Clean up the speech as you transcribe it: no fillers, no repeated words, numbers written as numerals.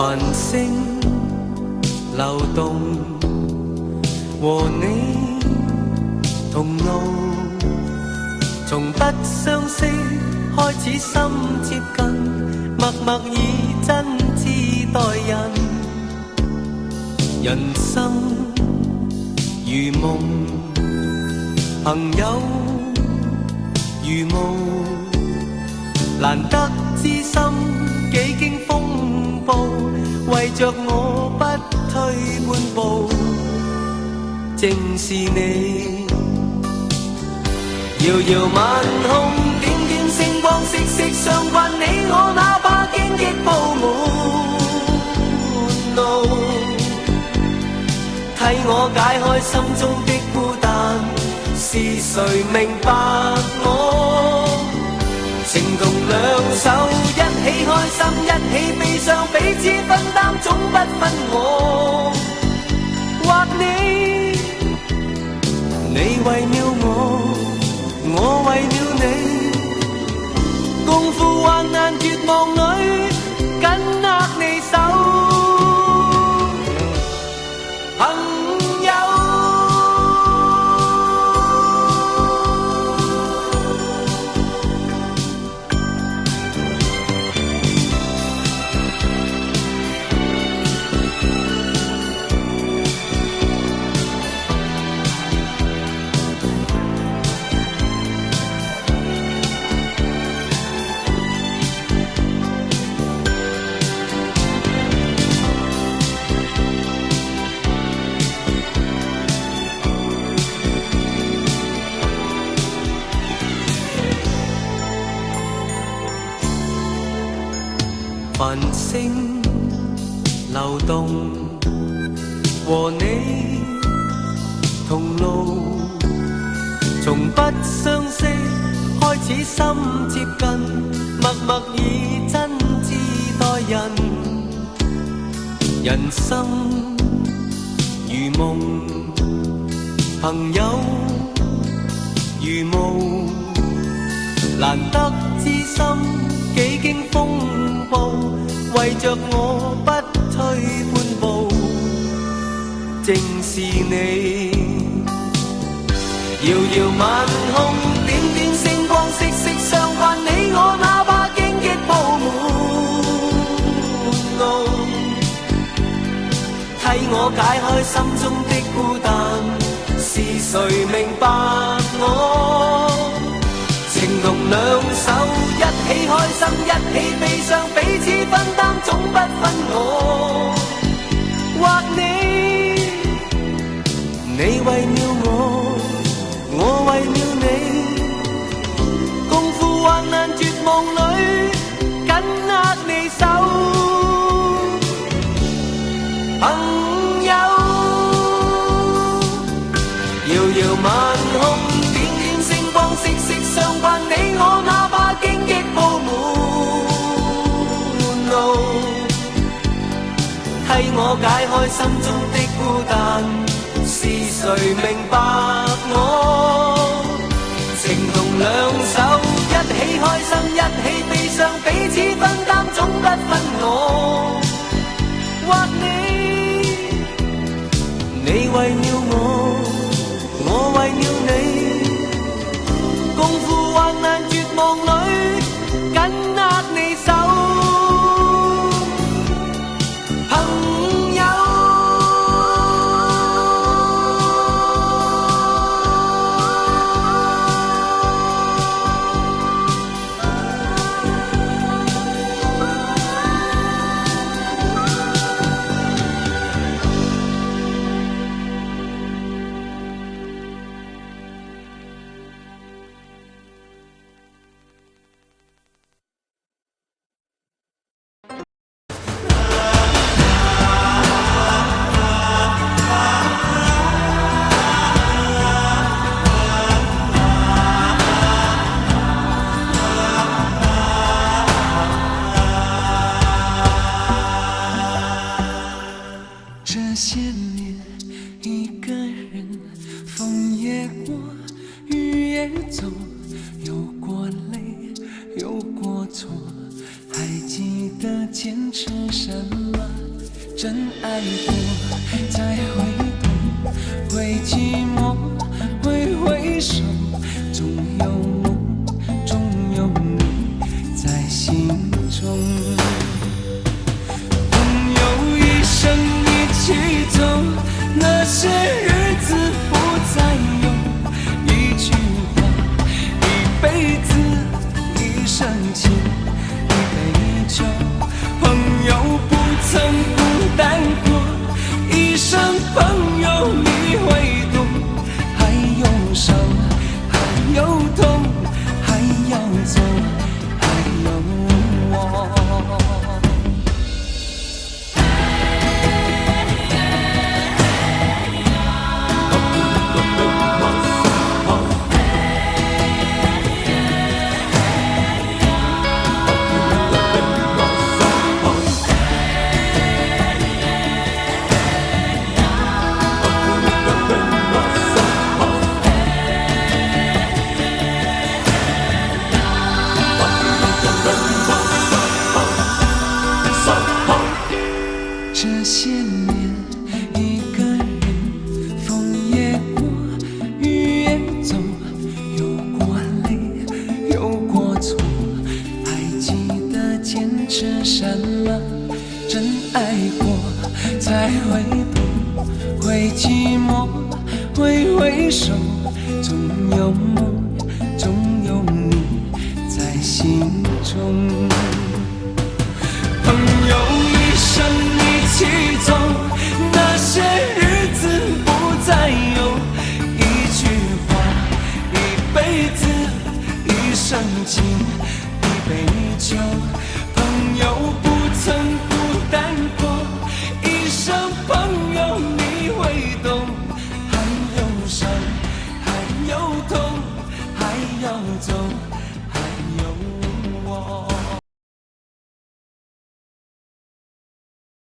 繁星流動，和你同路，從不相識開始心接近，默默以真摯待人。人生如夢，朋友如霧，難得知心幾經風暴，為着我不退半步，正是你。遙遙晚空，點點星光，息息相關，你我哪怕荊棘鋪滿路，替我解開心中的孤單，是誰明白我？情同兩手，一起開心，一起悲傷，彼此分擔，總不分我或你。你為了我為了你，共赴患難絕望裏，緊握你手，朋友。繁星流動，和你同路，從不相識開始心接近，默默以真摯待人。人生如夢，朋友如霧，難得知心幾經風暴，為着我不退半步，正是你。遙遙晚空，點點星光，息息相關，你我哪怕荊棘鋪滿路，替我解開心中的孤單，是誰明白我？情同兩手，一起開心，一起悲傷，彼此分擔，總不分我或你。你為了我為了你，共赴患難絕望裏，緊握你手，朋友。遙遙晚空，點點星光，息息相關，你我哪怕荊棘鋪滿路，替我解開心中的孤單，是誰明白我？情同兩手，一起開心，一起悲傷，彼此分擔，總不分我或你。你為了我為了你，共赴患難絕望裏，緊握你手，朋友。还记得坚持什么？真爱过，再回头，会寂寞，会回首，总有梦，总有你在心中。朋友一生一起走，那些日子不再有，一句话，一辈子，一生情，一杯酒。朋友不曾孤单过，一生朋友你会懂。还有伤，还有痛，还要走，还有我。这些年一个人，风也过，雨也走，有过泪，有过错，还记得坚持什么？真爱过，才会懂，会寂寞，会回首，总有梦，总有你在心中。朋友一生一起走，那些日子不再有，一句话，一辈子，一生情，一杯酒。朋友不曾孤单过，一生朋友你会懂。还有伤，还有痛，还要走，还有我。